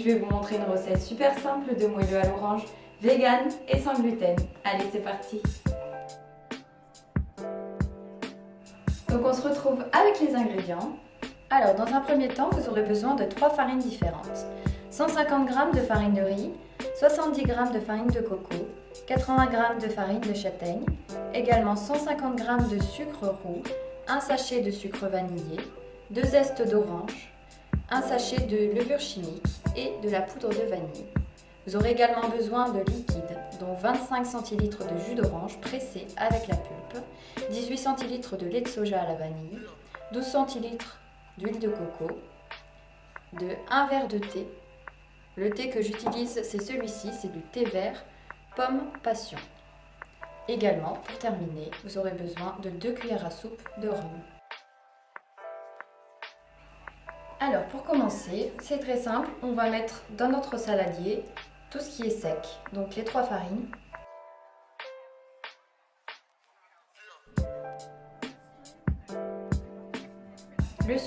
je vais vous montrer une recette super simple de moelleux à l'orange, vegan et sans gluten. Allez, c'est parti! Donc on se retrouve avec les ingrédients. Alors dans un premier temps, vous aurez besoin de 3 farines différentes. 150 g de farine de riz, 70 g de farine de coco, 80 g de farine de châtaigne, également 150 g de sucre roux, un sachet de sucre vanillé, 2 zestes d'orange, un sachet de levure chimique et de la poudre de vanille. Vous aurez également besoin de liquide, dont 25 cl de jus d'orange pressé avec la pulpe, 18 cl de lait de soja à la vanille, 12 cl d'huile de coco, de 1 verre de thé. Le thé que j'utilise, c'est celui-ci, c'est du thé vert pomme passion. Également, pour terminer, vous aurez besoin de 2 cuillères à soupe de rhum. Alors pour commencer, c'est très simple, on va mettre dans notre saladier tout ce qui est sec, donc les 3 farines, le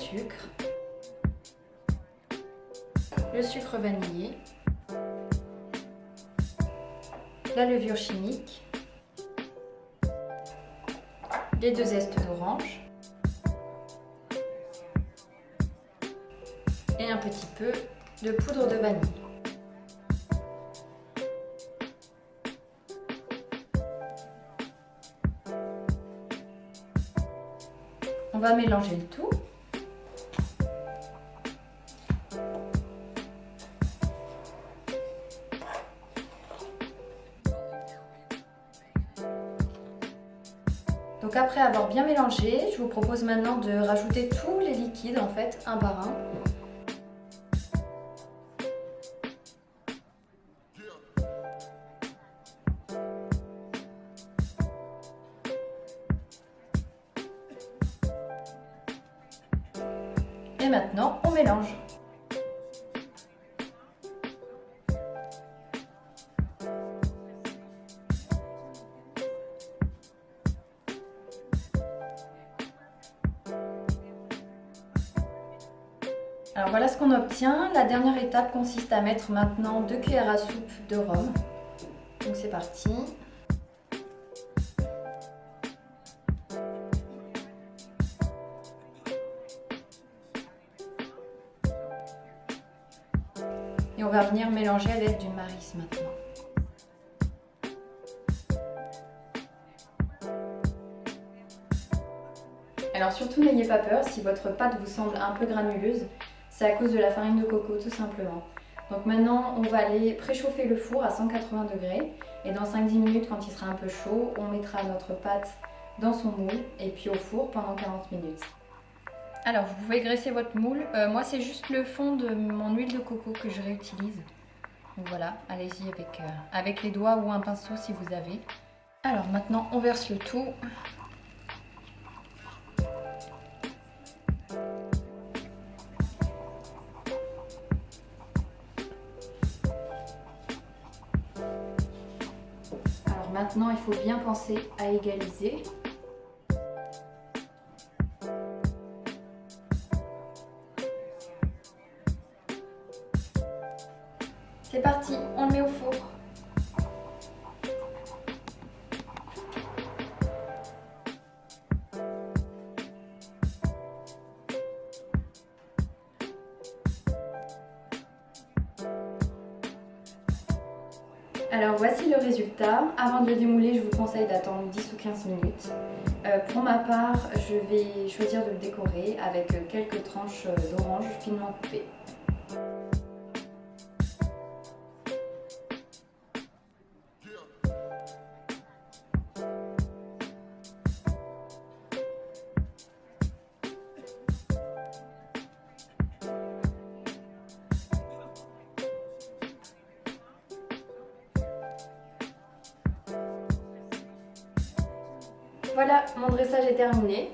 sucre vanillé, la levure chimique, les 2 zestes d'orange et un petit peu de poudre de vanille. On va mélanger le tout. Donc après avoir bien mélangé, je vous propose maintenant de rajouter tous les liquides en fait, un par un. Et maintenant, on mélange. Alors voilà ce qu'on obtient. La dernière étape consiste à mettre maintenant 2 cuillères à soupe de rhum. Donc c'est parti. Et on va venir mélanger à l'aide d'une maryse maintenant. Alors surtout n'ayez pas peur si votre pâte vous semble un peu granuleuse, c'est à cause de la farine de coco tout simplement. Donc maintenant on va aller préchauffer le four à 180 degrés et dans 5-10 minutes quand il sera un peu chaud, on mettra notre pâte dans son moule et puis au four pendant 40 minutes. Alors vous pouvez graisser votre moule, moi c'est juste le fond de mon huile de coco que je réutilise. Donc voilà, allez-y avec les doigts ou un pinceau si vous avez. Alors maintenant on verse le tout. Alors maintenant il faut bien penser à égaliser. C'est parti, on le met au four. Alors voici le résultat. Avant de le démouler, je vous conseille d'attendre 10 ou 15 minutes. Pour ma part, je vais choisir de le décorer avec quelques tranches d'orange finement coupées. Voilà, mon dressage est terminé.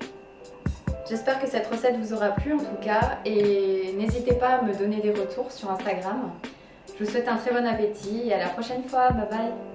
J'espère que cette recette vous aura plu en tout cas et n'hésitez pas à me donner des retours sur Instagram. Je vous souhaite un très bon appétit et à la prochaine fois, bye bye!